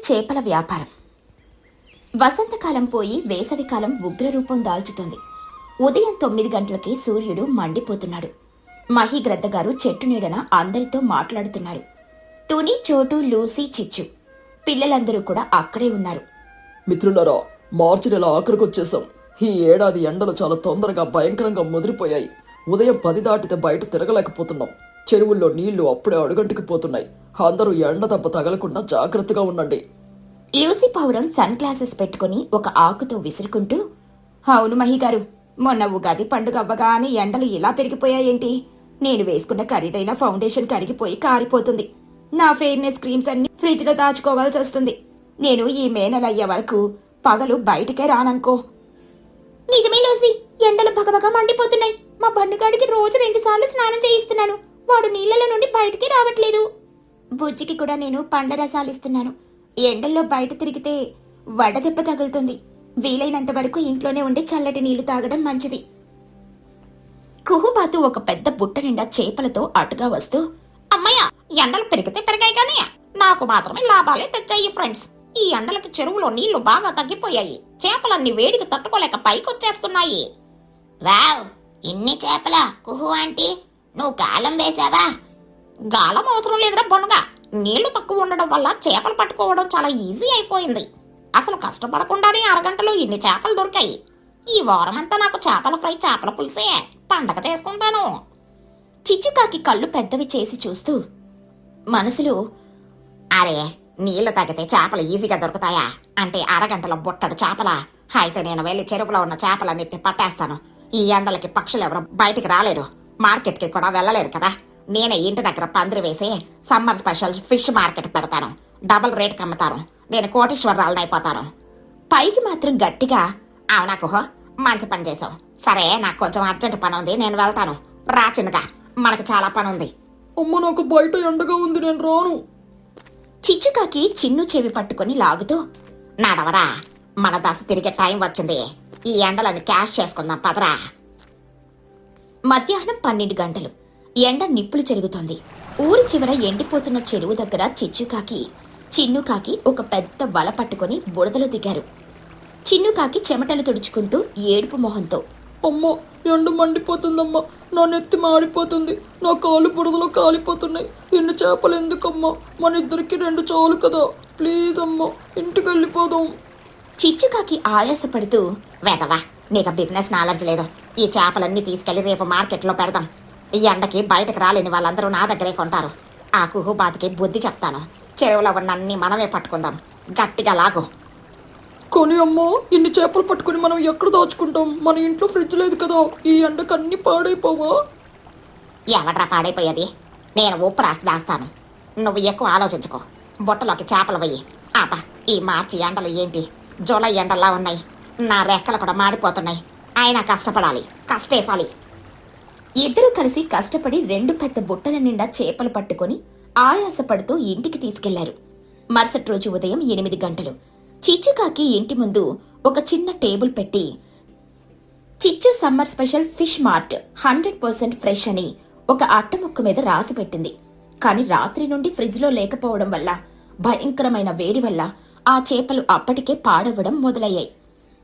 చేపల వ్యాపారం. వసంతకాలం పోయి వేసవికాలం ఉగ్రరూపం దాల్చుతుంది. ఉదయం 9 గంటలకి సూర్యుడు మండిపోతున్నాడు. మహీగ్రద్దగారు చెట్టు నీడన అందరితో మాట్లాడుతున్నారు. తుని, చోటు, లూసీ, చిచ్చు పిల్లలందరూ కూడా అక్కడే ఉన్నారు. మిత్రులారా, మార్చి నెల ఆఖరికొచ్చేసాం. ఈ ఏడాది ఎండలు చాలా తొందరగా భయంకరంగా ముదిరిపోయాయి. ఉదయం 10 దాటితే బయట తిరగలేకపోతున్నాం. చెరువుల్లో నీళ్లు అప్పుడే అడుగంటికి పోతున్నాయి. అందరూ ఎండ దెబ్బ తగలకుండా జాగ్రత్తగా ఉండండి. లూసీ పావురం సన్ గ్లాసెస్ పెట్టుకుని ఒక ఆకుతో విసురుకుంటూ, అవును మహిగారు, మొన్న ఉగాది పండుగ అవ్వగానే ఎండలు ఇలా పెరిగిపోయాయేంటి? నేను వేసుకున్న ఖరీదైన ఫౌండేషన్ కరిగిపోయి కారిపోతుంది. నా ఫెయిర్నెస్ క్రీమ్స్ అన్ని ఫ్రిడ్జ్ లో దాచుకోవాల్సి వస్తుంది. నేను ఈ మే నెల అయ్యే వరకు పగలు బయటకే రాననుకో. నిజమే లూసీ, ఎండలు భగభగ మండిపోతున్నాయి. మా బండుగాడికి రోజు 2 సార్లు స్నానం చేయిస్తున్నాను. వాడు నీళ్లలో నుండి బయటికి రావట్లేదు. బుజ్జికి కూడా నేను పండ్ల రసాలు ఇస్తున్నాను. ఎండల్లో బయట తిరిగితే వడదెబ్బ తగులుతుంది. వీలైనంత వరకు ఇంట్లోనే ఉండి చల్లటి నీళ్లు తాగడం మంచిది. కుహుబాతు ఒక పెద్ద బుట్ట నిండా చేపలతో అటుగా వస్తూ, అమ్మయ్య, ఎండలు పెరిగితే పెరిగాయి కానీ నాకు మాత్రమే లాభాలే తెచ్చాయి ఫ్రెండ్స్. ఈ ఎండలకి చెరువులో నీళ్లు బాగా తగ్గిపోయాయి. చేపలన్నీ వేడికి తట్టుకోలేక పైకొచ్చేస్తున్నాయి. వావ్, ఇన్ని చేపలా కుహు ఆంటీ? నువ్వు గాలం వేసావా? గాలం అవసరం లేదురా బొనగా. నీళ్లు తక్కువ ఉండడం వల్ల చేపలు పట్టుకోవడం చాలా ఈజీ అయిపోయింది. అసలు కష్టపడకుండానే అరగంటలో ఇన్ని చేపలు దొరికాయి. ఈ వారమంతా నాకు చేపల ఫ్రై, చేపల పులుసే పండగ చేసుకుంటాను. చిచ్చుకాకి కళ్ళు పెద్దవి చేసి చూస్తూ మనసులో, అరే, నీళ్లు తగ్గితే చేపలు ఈజీగా దొరుకుతాయా? అంటే అరగంటలో బుట్టడు చేపలా? అయితే నేను వెళ్ళి చెరువులో ఉన్న చేపలన్నిటిని పట్టేస్తాను. ఈ ఎండలకి పక్షులు ఎవరు బయటికి రాలేరు, మార్కెట్కి కూడా వెళ్ళలేరు కదా. నేనే ఇంటి దగ్గర పందిరి వేసి సమ్మర్ స్పెషల్ ఫిష్ మార్కెట్ పెడతాను. డబుల్ రేట్కి అమ్ముతాను. నేను కోటీశ్వరరాలను అయిపోతాను. పైకి మాత్రం గట్టిగా, అవునా కుహో, మంచి పని చేసావు. సరే, నాకు కొంచెం అర్జెంట్ పని ఉంది, నేను వెళ్తాను. రా చిన్నగా, మనకు చాలా పని ఉంది. అమ్మ, నాకు బయట ఎండగా ఉంది, నేను రాను. చిచ్చుకాకి చిన్ను చెవి పట్టుకుని లాగుతూ, నడవరా, మన దశ తిరిగే టైం వచ్చింది. ఈ ఎండలను క్యాష్ చేసుకుందాం, పదరా. మధ్యాహ్నం 12 గంటలు. ఎండ నిప్పులు చెరుగుతోంది. ఊరి చివర ఎండిపోతున్న చెరువు దగ్గర చిచ్చుకాకి, చిన్నుకాకి ఒక పెద్ద వల పట్టుకుని బురదలో దిగారు. చిన్నుకాకి చెమటలు తుడుచుకుంటూ ఏడుపు మొహంతో, అమ్మ, ఎండ మండిపోతుందమ్మా, నా నెత్తి మాడిపోతుంది, నా కాలు బురదలో కాలిపోతున్నాయి. ఎన్ని చేపలు ఎందుకమ్మా? మన ఇద్దరికి 2 చాలు కదా. ప్లీజ్ అమ్మా, ఇంటికి వెళ్ళిపోదాం. చిచ్చుకాకి ఆయాసపడుతూ, వేదవా, నీకు బిజినెస్ నాలెడ్జ్ లేదు. ఈ చేపలన్నీ తీసుకెళ్లి రేపు మార్కెట్లో పెడదాం. ఈ ఎండకి బయటకు రాలేని వాళ్ళందరూ నా దగ్గరే కొంటారు. ఆ కుహుబాతుకి బుద్ధి చెప్తాను. చెరువులో ఉన్నన్ని మనమే పట్టుకుందాం. గట్టిగా లాగు. కానీ అమ్మా, ఇన్ని చేపలు పట్టుకుని మనం ఎక్కడ దాచుకుంటాం? మన ఇంట్లో ఫ్రిడ్జ్ లేదు కదా. ఈ ఎండకు అన్ని పాడైపోవా? ఎవడ్రా పాడైపోయేది? నేను ఉప్పు రాసి దాస్తాను. నువ్వు ఎక్కువ ఆలోచించుకో. బుట్టలోకి చేపలు వెయ్యి. ఆపా, ఈ మార్చి ఎండలు ఏంటి, జూలై ఎండల్లా ఉన్నాయి. నా రెక్కలు కూడా మాడిపోతున్నాయి. అయినా కష్టపడాలి, కష్టేపాలి. ఇద్దరూ కలిసి కష్టపడి 2 పెద్ద బుట్టల నిండా చేపలు పట్టుకుని ఆయాసపడుతూ ఇంటికి తీసుకెళ్లారు. మరుసటి రోజు ఉదయం 8 గంటలు. చిచ్చుకాకి ఇంటి ముందు ఒక చిన్న టేబుల్ పెట్టి, చిచ్చు summer special fish mart 100% fresh అని ఒక అట్టముక్క మీద రాసి పెట్టింది. కాని రాత్రి నుండి ఫ్రిడ్జ్లో లేకపోవడం వల్ల, భయంకరమైన వేడి వల్ల ఆ చేపలు అప్పటికే పాడవడం మొదలయ్యాయి.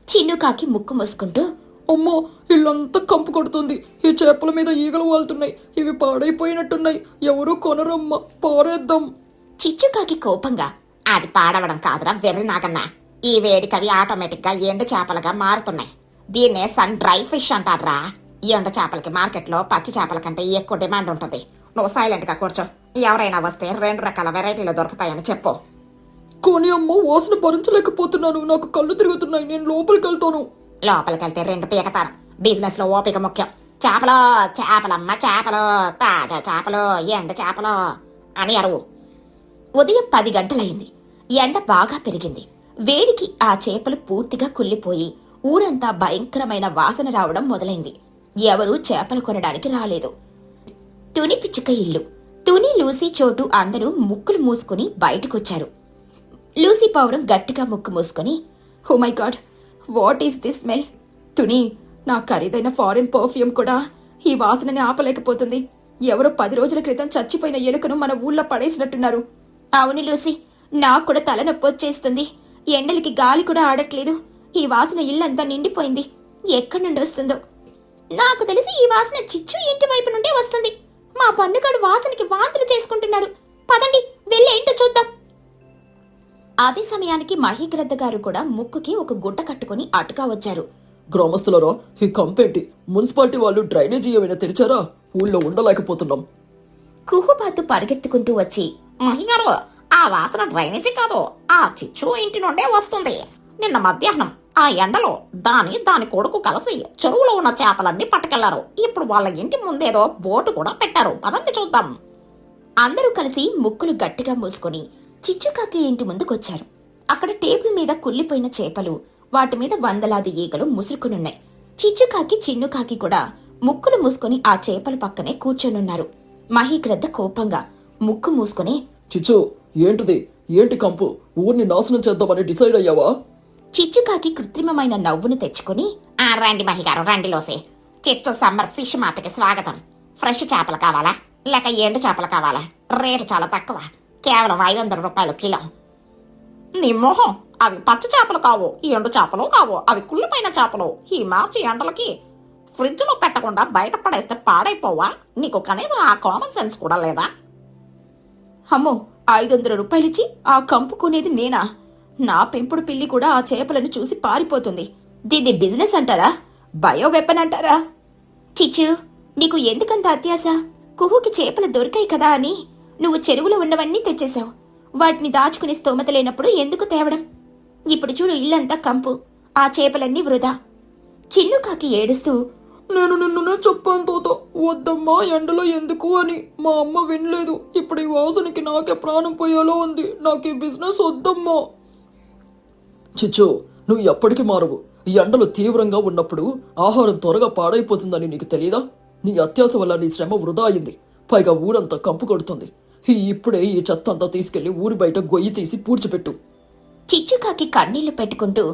చిన్నుకాకి ముక్కు మూసుకుంటూ, అమ్మో, ఇల్లంతా కంపు కొడుతుంది. ఈ చేపల మీద ఈగలు వాళ్తున్నాయి. ఇవి పాడైపోయినట్టున్నాయి. ఎవరూ కొనరమ్మా, పారేద్దాం. చిచ్చుకాకి కోపంగా, అది పాడవడం కాదురా వెర్రి నాగన్నా. ఈ వేడికవి ఆటోమేటిక్ గా ఎండు చేపలుగా మారుతున్నాయి. దీన్నే సన్ డ్రై ఫిష్ అంటారా. ఎండు చేపలకి మార్కెట్లో పచ్చి చేపల కంటే ఎక్కువ డిమాండ్ ఉంటుంది. నువ్వు సైలెంట్ గా కూర్చో. ఎవరైనా వస్తే 2 రకాల వెరైటీలు దొరుకుతాయని చెప్పు. కానీ అమ్మ, వాసన భరించలేకపోతున్నాను. నాకు కళ్ళు తిరుగుతున్నాయి. నేను లోపలికి వెళ్తాను. లోపలికెళ్తే 2 పీకతారు. బిజినెస్ లో ఓపిక ముఖ్యం. చేపలో, చేపలమ్మ చేపలు, తాజా చేపలు, ఎండ చేపలు అని అరువు. ఉదయం 10 గంటలైంది. ఎండ బాగా పెరిగింది. వేడికి ఆ చేపలు పూర్తిగా కుళ్ళిపోయి ఊరంతా భయంకరమైన వాసన రావడం మొదలైంది. ఎవరూ చేపలు కొనడానికి రాలేదు. తుని పిచ్చుక ఇల్లు. తుని, లూసీ, చోటు అందరూ ముక్కులు మూసుకుని బయటకొచ్చారు. లూసీ పావురం గట్టిగా ముక్కు మూసుకుని, oh my God, what is this smell? తుని, నా ఖరీదైన ఫారిన్ పర్ఫ్యూమ్ కూడా ఈ వాసనని ఆపలేకపోతుంది. ఎవరో 10 రోజుల క్రితం చచ్చిపోయిన ఎలుకను మన ఊళ్ళో పడేసినట్టున్నారు. అవును లూసీ, నాకు కూడా తలనొప్పి వచ్చేస్తుంది. ఎండలకి గాలి కూడా ఆడట్లేదు. ఈ వాసన ఇల్లంతా నిండిపోయింది. ఎక్కడి నుండి వస్తుందో. నాకు తెలిసి ఈ వాసన చిచ్చు ఇంటి వైపు నుండి వస్తుంది. మా పన్నుగాడు వాసనకి వాంతులు చేసుకుంటున్నాడు. పదండి వెళ్ళి ఏంటో చూద్దాం. అదే సమయానికి మహీగ్రద్ద గారు కూడా ముక్కుకి ఒక గుడ్డ కట్టుకుని అటుగా వచ్చారు. గ్రామస్తులారా, ఈ కంపేంటి? మున్సిపాలిటీ వాళ్ళు డ్రైనేజీ ఏమైనా తెరిచారా? ఊళ్ళో ఉండలేకపోతున్నాం. కుహుబాతు పరిగెత్తుకుంటూ వచ్చి, మహిగారు, ఆ వాసన డ్రైనేజీ కాదు, ఆ చిచ్చు ఇంటి నుండే వస్తుంది. నిన్న మధ్యాహ్నం ఆ ఎండలో దాని కొడుకు కలిసి చెరువులో ఉన్న చేపలన్నీ పట్టుకెళ్లారు. ఇప్పుడు వాళ్ళ ఇంటి ముందేదో బోటు కూడా పెట్టారు. పదండి చూద్దాం. అందరూ కలిసి ముక్కులు గట్టిగా మూసుకొని చిచ్చుకాకి ఇంటి ముందుకొచ్చారు. అక్కడ టేబుల్ మీద కుళ్ళిపోయిన చేపలు, వాటి మీద వందలాది ఈగలు ముసురుకునున్నాయి. చిచ్చుకాకి చిన్నుకాకి కూడా ముక్కులు మూసుకొని ఆ చేపల పక్కనే కూర్చొనున్నారు. మహీగ్రద్ద కోపంగా ముక్కు మూసుకొని, చిచ్చు, ఏంటిది? ఏంటి కంపు? ఊరిని నాశనం చేద్దామని డిసైడ్ అయ్యావా? చిచ్చుకాకి కృత్రిమమైన నవ్వును తెచ్చుకుని, రండి మహిగారు, రండి లోసే. చిచ్చు సమ్మర్ ఫిష్ మార్ట్కి స్వాగతం. ఫ్రెష్ చేపలు కావాలా లేక ఎండు చేపలు కావాలా? రేటు చాలా తక్కువ, కేవలం 500 రూపాయలు కిలో. నీ మొహం, అవి పచ్చ చేపలు కావు, ఎండు చేపలు కావు, అవి కుళ్ళిపోయిన చేపలు. ఈ మార్చి ఎండలకి ఫ్రిడ్జ్ లో పెట్టకుండా బయట పడేస్తే పాడైపోవా? నీకు కనీసం ఆ కామన్ సెన్స్ కూడా లేదా? అమ్మో, 500 రూపాయలిచ్చి ఆ కంపు కొనేది నేనా? నా పెంపుడు పిల్లి కూడా ఆ చేపలను చూసి పారిపోతుంది. దీన్ని బిజినెస్ అంటారా? బయో వెపన్ అంటారా? చిచ్చు, నీకు ఎందుకంత అత్యాశ? కుహుకి చేపలు దొరికాయి కదా అని నువ్వు చెరువులో ఉన్నవన్నీ తెచ్చేశావు. వాటిని దాచుకునే స్తోమత లేనప్పుడు ఎందుకు తేవడం? ఇప్పుడు చూడు, ఇల్లంతా కంపు, ఆ చేపలన్నీ వృధా. చిన్నుకాకి ఏడుస్తూ, నేను నిన్ననే చెప్పాను తోత, వద్దమ్మా ఎండలో ఎందుకు అని. మా అమ్మ వినలేదు. ఇప్పుడు ఈ వాసనకి నాకే ప్రాణం పోయేలా ఉంది. నాకు ఈ బిజినెస్ వద్దమ్మా. చిచ్చు, నువ్వు ఎప్పటికీ మారవు. ఈ ఎండలు తీవ్రంగా ఉన్నప్పుడు ఆహారం త్వరగా పాడైపోతుందని నీకు తెలియదా? నీ అత్యాశ వల్ల నీ శ్రమ వృధా అయింది. పైగా ఊరంతా కంపు కొడుతుంది. ఇప్పుడే ఈ చెత్త అంతా తీసుకెళ్లి ఊరి బయట గొయ్యి తీసి పూడ్చిపెట్టు. చిచ్చుకాకి కన్నీళ్లు పెట్టుకుంటూ,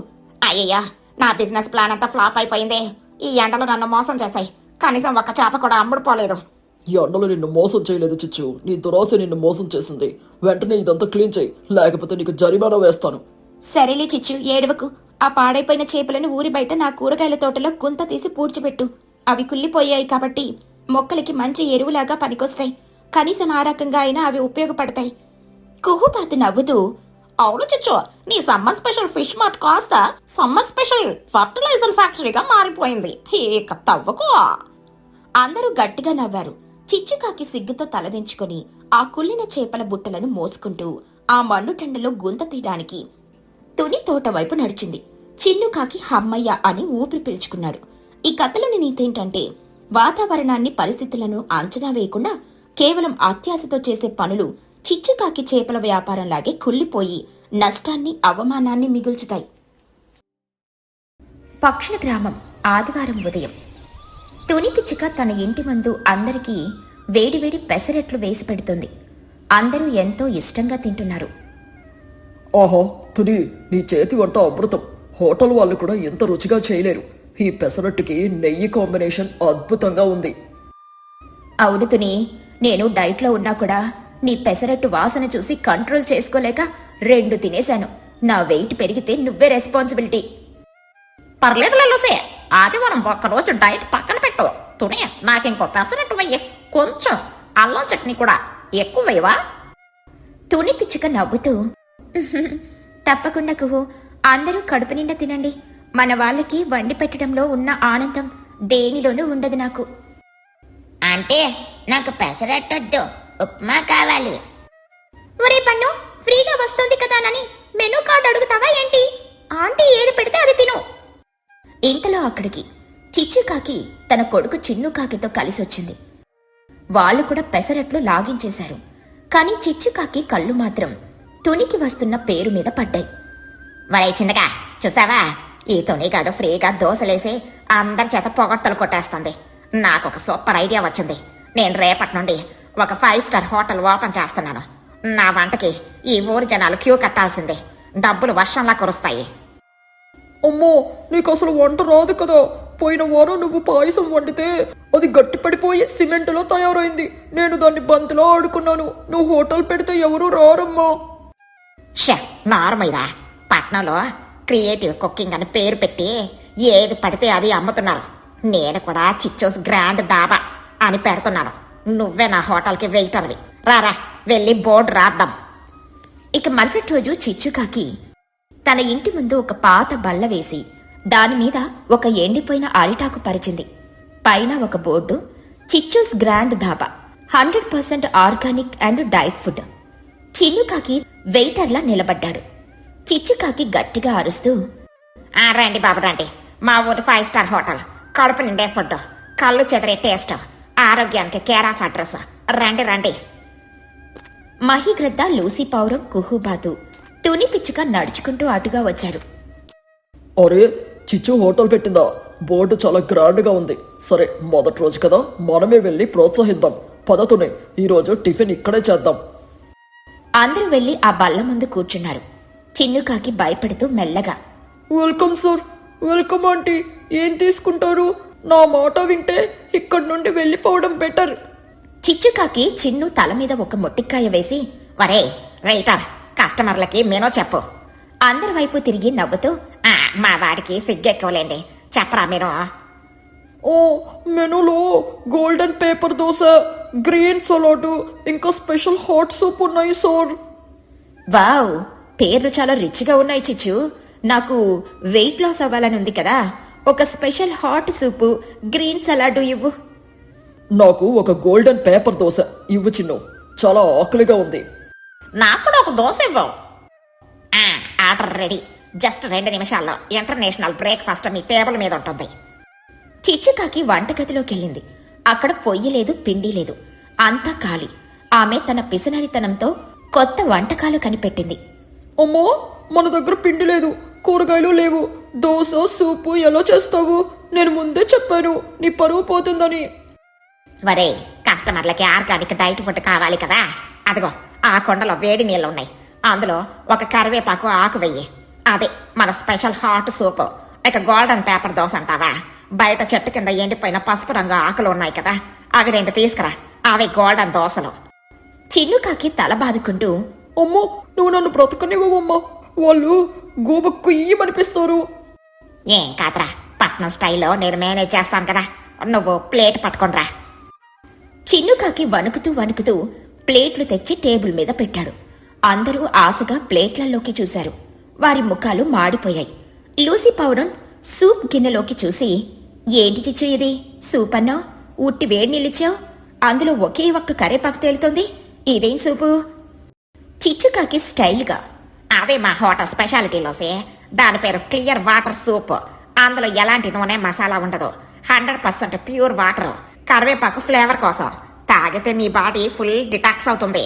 అయ్యయ్యా, నా బిజినెస్ ప్లాన్ అంతా ఫ్లాప్ అయిపోయిందే. ఈ ఎండలు నన్ను మోసం చేశాయి. కనీసం ఒక్క చేప కూడా అమ్ముడుపోలేదు. ఈ ఎండలు నిన్ను మోసం చేయలేదు చిచ్చు, నీ దురాశ నిన్ను మోసం చేసింది. వెంటనే ఇదంతా క్లీన్ చేయి, లేకపోతే నీకు జరిమానా వేస్తాను. సరేలే చిచ్చు, ఏడవకు. ఆ పాడైపోయిన చేపలను ఊరి బయట నా కూరగాయల తోటలో గుంత తీసి పూడ్చిపెట్టు. అవి కుళ్ళిపోయాయి కాబట్టి మొక్కలకి మంచి ఎరువులాగా పనికొస్తాయి. కనీసం ఆ రకంగా అయినా అవి ఉపయోగపడతాయి. కుహుబాతు నవ్వుతూ, అవును చిచ్చు, నీ సమ్మర్ స్పెషల్ ఫిష్ మార్ట్ కాస్త సమ్మర్ స్పెషల్ ఫర్టిలైజర్ ఫ్యాక్టరీగా మారిపోయింది. ఇక తవ్వకు. అందరూ గట్టిగా నవ్వారు. చిచ్చుకాకి సిగ్గుతో తలదించుకొని ఆ కుళ్ళిన చేపల బుట్టలను మోసుకుంటూ ఆ మండుటెండలో గుంత తీయడానికి తుని తోట వైపు నడిచింది. చిన్నుకాకి హమ్మయ్య అని ఊపిరి పీల్చుకున్నాడు. ఈ కథలోని నీతేంటంటే, వాతావరణాన్ని, పరిస్థితులను అంచనా వేయకుండా కేవలం అత్యాశతో చేసే పనులు చిచ్చుకాకి చేపల వ్యాపారంలాగే కుళ్ళిపోయి నష్టాన్ని, అవమానాన్ని మిగుల్చుతాయి. పక్షుల గ్రామం. ఆదివారం ఉదయం తుని పిచ్చుక తన ఇంటి ముందు అందరికీ వేడివేడి పెసరట్లు వేసి పెడుతుంది. అందరూ ఎంతో ఇష్టంగా తింటున్నారు. ఓహో తుని, నీ చేతి వంట అమృతం. హోటల్ వాళ్ళు కూడా ఎంత రుచిగా చేయలేరు. ఈ పెసరట్టుకి నెయ్యి కాంబినేషన్ అద్భుతంగా ఉంది. అవును తుని, నేను డైట్లో ఉన్నా కూడా నీ పెసరట్టు వాసన చూసి కంట్రోల్ చేసుకోలేక 2 తినేశాను. నా వెయిట్ పెరిగితే నువ్వే రెస్పాన్సిబిలిటీ. పర్లేదు లూసే, ఆదివారం ఒక్కరోజు డైట్ పక్కన పెట్టు. తుని, నాకింకో పెసరట్టు వెయ్యి. కొంచెం అల్లం చట్నీ కూడా ఎక్కువ వేయవా? తుని పిచ్చుక నవ్వుతూ, తప్పకుండా కుహు, అందరూ కడుపు నిండా తినండి. మన వాళ్ళకి వండి పెట్టడంలో ఉన్న ఆనందం దేనిలోనూ ఉండదు నాకు. అంటే నాకు పెసరట్టొద్దు, ఉప్మా కావాలి. ఒరే పన్ను, ఫ్రీగా వస్తుంది కదానని మెనూ కార్డు అడుగుతావా ఏంటి? ఆంటీ ఏది పెడితే అది తిను. ఇంతలో అక్కడికి చిచ్చుకాకి తన కొడుకు చిన్నుకాకితో కలిసొచ్చింది. వాళ్ళు కూడా పెసరట్లు లాగించేశారు. కాని చిచ్చుకాకి కళ్ళు మాత్రం తునికి వస్తున్న పేరు మీద పడ్డాయి. మరై చిన్నగా చూసావా, ఈ తునిగాడు ఫ్రీగా దోశలేసి అందరి చేత పొగడ్తలు కొట్టేస్తుంది. నాకొక సూపర్ ఐడియా వచ్చింది. నేను రేపటి నుండి ఒక 5 స్టార్ హోటల్ ఓపెన్ చేస్తున్నాను. నా వంటకి ఈ ఊరి జనాలు క్యూ కట్టాల్సిందే. డబ్బులు వర్షంలా కురుస్తాయి. అమ్మో, నీకు అసలు వంట రాదు కదా. పోయిన వారం నువ్వు పాయసం వండితే అది గట్టి పడిపోయి సిమెంటులో తయారైంది. నేను దాన్ని బంతిలో ఆడుకున్నాను. నువ్వు హోటల్ పెడితే ఎవరూ రారమ్మా. నార్మల్రా. పట్నంలో క్రియేటివ్ కుకింగ్ అని పేరు పెట్టి ఏది పడితే అది అమ్ముతున్నారు. నేను కూడా చిచ్చోస్ గ్రాండ్ దాబా అని పెడుతున్నాను. నువ్వే నా హోటల్కి వెయిటర్వి. రారా వెళ్ళి బోర్డు రాద్దాం. ఇక మరుసటి రోజు చిచ్చుకాకి తన ఇంటి ముందు ఒక పాత బల్ల వేసి దానిమీద ఒక ఎండిపోయిన అరిటాకు పరిచింది. పైన ఒక board, Chichu's grand dhaba, 100% organic and diet food. చిన్నుకాకి వెయిటర్లా నిలబడ్డాడు. చిచ్చుకాకి గట్టిగా అరుస్తూ, రండి బాబు రండి. మా ఊరి 5 స్టార్ హోటల్. కడుపు నిండే ఫుడ్, కళ్ళు చెదిరే టేస్ట్, ఆరోగ్యానికి కేర్ ఆఫ్ అడ్రస్. రండి రండి. మహిగ్రద్ద, లూసీ పౌరం, కుహుబాతు, తుని పిచ్చుక నడుచుకుంటూ అటుగా వచ్చారు. అరే, చిచ్చు హోటల్ పెట్టిందా? బోర్డు చాలా గ్రాండ్గా ఉంది. సరే, మొదటి రోజు కదా, మనమే వెళ్ళి ప్రోత్సహిద్దాం. పదతునే ఈరోజు టిఫిన్ ఇక్కడే చేద్దాం. అందరూ వెళ్లి ఆ బల్ల ముందు కూర్చున్నారు. చిన్నుకాకి భయపడుతూ మెల్లగా, వెల్కమ్ సార్. Welcome aunty. ఏం తీసుకుంటారు? నా మాట వింటే ఇక్కడి నుండి వెళ్ళిపోవడం బెటర్. చిచ్చుకాకి చిన్ను తల మీద ఒక మొట్టికాయ వేసి, వరే వెయిటర్, కస్టమర్లకి మెనూ చెప్పు. అందరి వైపు తిరిగి నవ్వుతూ, మా వాడికి సిగ్గెక్కువలేండి, చెప్పరా మెనూ. ఓ, మెనూలో golden paper dosa, green salad, ఇంకా స్పెషల్ హాట్ సూప్ ఉన్నాయి సార్. వావ్, పేర్లు చాలా రిచ్గా ఉన్నాయి చిచ్చు. నాకు వెయిట్ లాస్ అవ్వాలని ఉంది కదా, ఒక స్పెషల్ హాట్ సూపు, గ్రీన్ సలాడ్ ఇవ్వు. నాకు ఒక గోల్డెన్ పేపర్ దోశ ఇవ్వు చిన్ను. చాలా ఆకలిగా ఉంది. నాకు కూడా ఒక దోశ ఇవ్వవు. Order ready. జస్ట్ 2 నిమిషాల్లో ఇంటర్నేషనల్ బ్రేక్ఫాస్ట్ మీ టేబుల్ మీద ఉంటుంది. చిచ్చుకాకి వంటగదిలోకెళ్ళింది. అక్కడ పొయ్యి లేదు, పిండి లేదు, అంతా ఖాళీ. ఆమె తన పిసినరితనంతో కొత్త వంటకాలు కనిపెట్టింది. అమ్మో, మన దగ్గర పిండి లేదు, కూరగాయలు లేవు. దోశ సూపు ఎలా చేస్తావు? నేను ముందే చెప్పాను, నీ పరువు పోతుందని. వరే, కస్టమర్లకి ఆర్గానిక్ డైట్ ఫుడ్ కావాలి కదా. అదిగో ఆ కొండలో వేడి నీళ్ళు ఉన్నాయి, అందులో ఒక కరివేపాకు ఆకు వెయ్యి. అదే మన స్పెషల్ హాట్ సూప్. ఇక గోల్డెన్ పేపర్ దోశ అంటావా? బయట చెట్టు కింద ఎండిపోయిన పసుపు రంగు ఆకులు ఉన్నాయి కదా, అవి 2 తీసుకురా. అవి గోల్డెన్ దోశలు. చిన్నుకాకి తల బాదుకుంటూ, అమ్మో, నువ్వు నన్ను బ్రతకనివ్వమ్మా. వాళ్ళు గోబ కుయ్యమనిపిస్తారు. ఏం కాదురా, పట్నం స్టైల్లో నేను మేనేజ్ చేస్తాను కదా. నువ్వు ప్లేట్ పట్టుకొనిరా. చిన్నుకాకి వణుకుతూ వణుకుతూ ప్లేట్లు తెచ్చి టేబుల్ మీద పెట్టాడు. అందరూ ఆశగా ప్లేట్లలోకి చూశారు. వారి ముఖాలు మాడిపోయాయి. లూసీ పౌరం సూప్ గిన్నెలోకి చూసి, ఏంటి చిచ్చు ఇది? సూప్ అన్నావు, ఉట్టి వేడి నీళ్ళిచ్చావు, అందులో ఒకే ఒక్క కరేపాకు తేలుతోంది, ఇదేం సూపు? చిచ్చుకాకి స్టైల్గా, అదే మా హోటల్ స్పెషాలిటీలోసే. దాని పేరు క్లియర్ వాటర్ సూప్. అందులో ఎలాంటి నూనె మసాలా ఉండదు. 100% ప్యూర్ వాటర్. కరివేపాకు ఫ్లేవర్ కోసం. తాగితే నీ బాడీ ఫుల్ డిటాక్స్ అవుతుంది.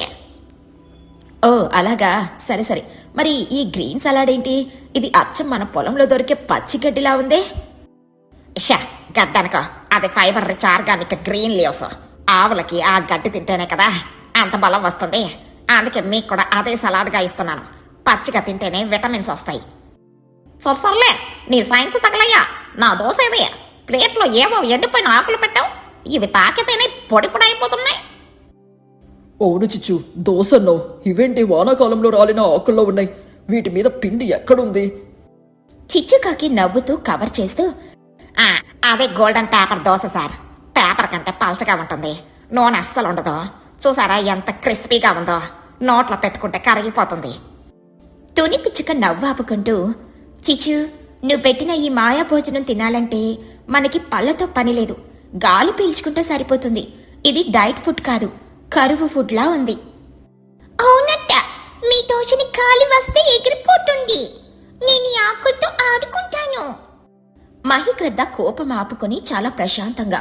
ఓ అలాగా, సరే సరే. మరి ఈ గ్రీన్ సలాడ్ ఏంటి? ఇది అచ్చం మన పొలంలో దొరికే పచ్చిగడ్డిలా ఉందే. గడ్డనుకో, అది fibre rich organic green leaves. ఆవులకి ఆ గడ్డి తింటేనే కదా అంత బలం వస్తుంది. అందుకే మీకు కూడా అదే సలాడ్గా ఇస్తున్నాను. పచ్చిగా తింటేనే విటమిన్స్ వస్తాయి. సర్లే, నీ సైన్స్ తగలయ్యా. నా దోశ ఇది. ప్లేట్లో ఏవో ఎండిపోయిన ఆకులు పెట్టావు. ఇవి తాకితేనే పొడి పొడి అయిపోతున్నాయి. అవును చిచ్చు, దోశ అన్నావు. ఇవేంటి వానాకాలంలో రాలిన ఆకుల్లో ఉన్నాయి? వీటి మీద పిండి ఎక్కడుంది? చిచ్చుకాకి నవ్వుతూ కవర్ చేస్తూ, అదే golden paper dosa sir. Paper కంటే పల్చగా ఉంటుంది, నూనె అస్సలు ఉండదు. చూసారా ఎంత క్రిస్పీగా ఉందో? నోట్లో పెట్టుకుంటే కరిగిపోతుంది. తుని పిచ్చుక నవ్వు ఆపుకుంటూ, చిచ్చు, నువ్వు పెట్టిన ఈ మాయా భోజనం తినాలంటే మనకి పళ్ళతో పని లేదు, గాలి పీల్చుకుంటే సరిపోతుంది. ఇది డైట్ ఫుడ్ కాదు, కరువు ఫుడ్లా ఉంది. అవునట్ట, మీ దోషని గాలి వస్తే ఎగిరిపోతుంది. నేను ఈ ఆకులతో ఆడుకుంటాను. మహిగ్రద్ద కోపం ఆపుకొని చాలా ప్రశాంతంగా,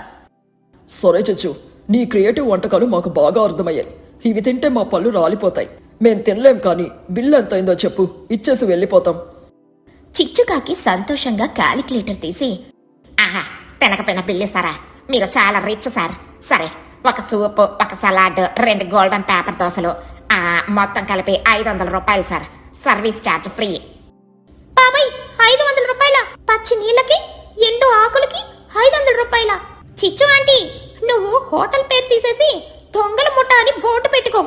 సరే చిచ్చు, నీ క్రియేటివ్ వంటకాలు మాకు బాగా అర్థమయ్యాయి. ఇవి తింటే మా పళ్ళు రాలిపోతాయి. మేం తినలేం, కానీ బిల్లు ఎంతైందో చెప్పు, ఇచ్చేసి వెళ్ళిపోతాం. చిచ్చుకాకి సంతోషంగా క్యాలిక్యులేటర్ తీసి, తినకపోయిన బిల్లు ఇస్తారా? మీరు చాలా రిచ్ సార్. సరే, ఒక సూప్, ఒక సలాడ్, 2 గోల్డెన్ పేపర్ దోశలు, మొత్తం కలిపి 500 రూపాయలు సార్. Service charge free. బాబాయ్, 500 రూపాయల? పచ్చి నీళ్ళకి, ఎండు ఆకులకి 500 రూపాయల? చిచ్చు ఆంటీ, నువ్వు హోటల్ పేరు తీసేసి దొంగల ముఠ అని బోర్డు పెట్టుకో.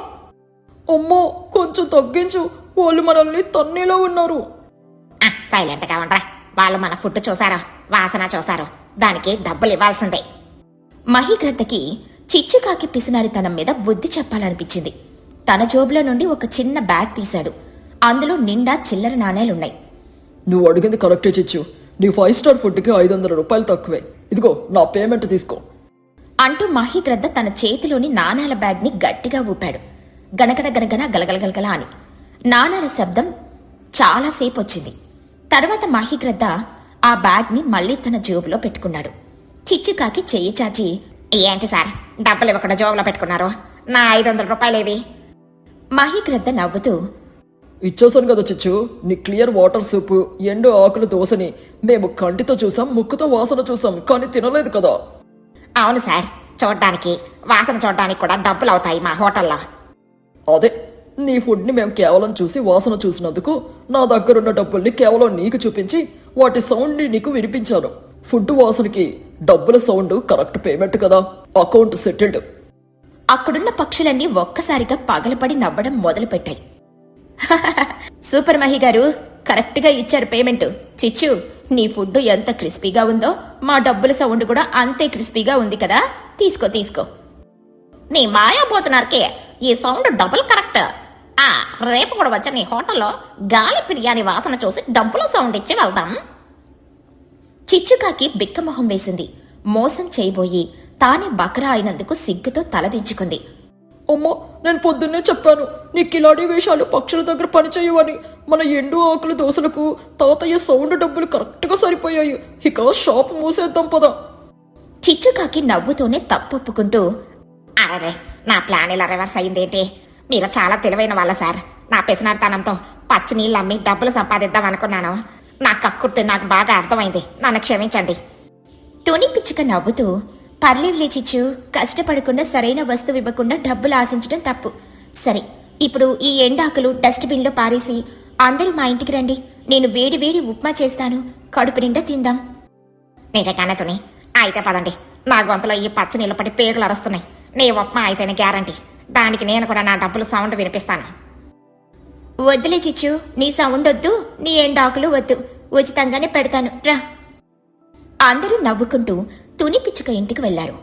అమ్మో, కొంచెం తగ్గించు. వాళ్ళు మనల్ని తన్నేలా ఉన్నారు. సైలెంట్గా ఉండరా. వాళ్ళు మన ఫుడ్ చూసారో వాసన చూసారో దానికి డబ్బులు ఇవ్వాల్సిందే. మహిగ్రద్దకి చిచ్చుకాకి పిసినారితనం మీద బుద్ధి చెప్పాలనిపించింది. తన జోబులో నుండి ఒక చిన్న బ్యాగ్ తీశాడు. అందులో నిండా చిల్లర నాణేలున్నాయి. నువ్వు అడిగింది కరెక్టే చిచ్చు. నీ 5 స్టార్ ఫుడ్కి 500 రూపాయలు తక్కువే. ఇదిగో నా పేమెంట్ తీసుకో అంటూ మహిగ్రద్ద తన చేతిలోని నాణాల బ్యాగ్ని గట్టిగా ఊపాడు. గనగన గనగన గలగలగలగల అని నాణాల శబ్దం చాలాసేపు వచ్చింది. తర్వాత మహిగ్రద్ద ఆ బ్యాగ్ని మళ్లీ తన జోబులో పెట్టుకున్నాడు. చిచ్చుకాకి చెయ్యి చాచి, ఏంటి సార్ డబ్బులు ఇవ్వకుండా జోబులో పెట్టుకున్నారు? నా 500 రూపాయలేవి? మహిగ్రద్ద నవ్వుతూ, ఇచ్చేసాను కదా చిచ్చు. నీ క్లియర్ వాటర్ సూపు, ఎండు ఆకుల దోశని మేము కంటితో చూసాం, ముక్కుతో వాసన చూసాం, కానీ తినలేదు కదా. అవును సార్, చూడ్డానికి వాసన చూడడానికి కూడా డబ్బులు అవుతాయి మా హోటల్లో. అదే, నీ ఫుడ్ని మేము కేవలం చూసి వాసన చూసినందుకు నా దగ్గరున్న డబ్బుల్ని కేవలం నీకు చూపించి వాటి సౌండ్ని నీకు వినిపించాను. ఫుడ్ వాసనకి డబ్బుల సౌండ్ కరెక్ట్ పేమెంట్ కదా. Account settled. అక్కడున్న పక్షులన్నీ ఒక్కసారిగా పగలపడి నవ్వడం మొదలుపెట్టాయి. సూపర్ మహి గారు, కరెక్ట్గా ఇచ్చారు పేమెంట్. చిచ్చు, నీ ఫుడ్ ఎంత క్రిస్పీగా ఉందో మా డబ్బుల సౌండ్ కూడా అంతే క్రిస్పీగా ఉంది కదా. తీసుకో తీసుకో. నీ మాయా భోజనానికి ఈ సౌండ్ డబుల్ కరెక్ట్. రేపు కూడా వచ్చే నీ హోటల్లో గాలి బిర్యానీ వాసన చూసి డబ్బుల సౌండ్ ఇచ్చి వెళ్దాం. చిచ్చుకాకి బిక్కమొహం వేసింది. మోసం చేయబోయి తానే బకరా అయినందుకు సిగ్గుతో తలదించుకుంది. అమ్మో, నేను పొద్దున్నే చెప్పాను నీ కిలాడీ వేషాలు పక్షుల దగ్గర పనిచేయవని. మన ఎండు ఆకుల దోశలకు తాతయ్య సౌండ్ డబ్బులు కరెక్ట్గా సరిపోయాయి. ఇక షాప్ మూసేద్దాం పదా. చిచ్చుకాకి నవ్వుతూనే తప్పొప్పుకుంటూ, అరే, నా ప్లాన్ ఇలా రివర్స్ అయిందేంటి? మీరు చాలా తెలివైన వాళ్ళ సార్. నా పెసినార్తనంతో పచ్చి నీళ్ళు అమ్మి డబ్బులు సంపాదిద్దాం అనుకున్నాను. నా కక్కుర్తి నాకు బాగా అర్థమైంది. నన్ను క్షమించండి. తుని పిచ్చుక నవ్వుతూ, పర్లేదులే చిచ్చు, కష్టపడకుండా సరైన వస్తువు ఇవ్వకుండా డబ్బులు ఆశించడం తప్పు. సరే, ఇప్పుడు ఈ ఎండాకులు డస్ట్బిన్లో పారేసి అందరూ మా ఇంటికి రండి. నేను వేడి వేడి ఉప్మా చేస్తాను. కడుపు నిండా తిందాం. నిజంగానే తుని, అయితే పదండి. నా గొంతులో ఈ పచ్చి నీళ్ళు పడి పేగులు అరుస్తున్నాయి. నీ ఉప్మా అయితేనే గ్యారంటీ. దానికి నేను కూడా నా డబ్బులు సౌండ్ వినిపిస్తాను. వద్దులే చిచ్చు, నీ సౌండ్ వద్దు, నీ ఎండాకులు వద్దు. ఉచితంగానే పెడతాను రా. అందరూ నవ్వుకుంటూ తుని పిచ్చుక ఇంటికి వెళ్లారు.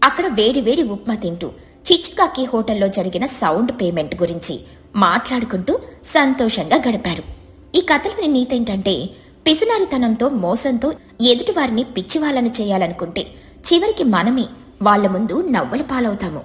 అక్కడ వేడి వేడి ఉప్మా తింటూ చిచ్చుకాకి హోటల్లో జరిగిన సౌండ్ పేమెంట్ గురించి మాట్లాడుకుంటూ సంతోషంగా గడిపారు. ఈ కథలోని నీతేంటంటే, పిసినారితనంతో మోసంతో ఎదుటివారిని పిచ్చివాళ్లను చేయాలనుకుంటే చివరికి మనమే వాళ్ల ముందు నవ్వుల పాలవుతాము.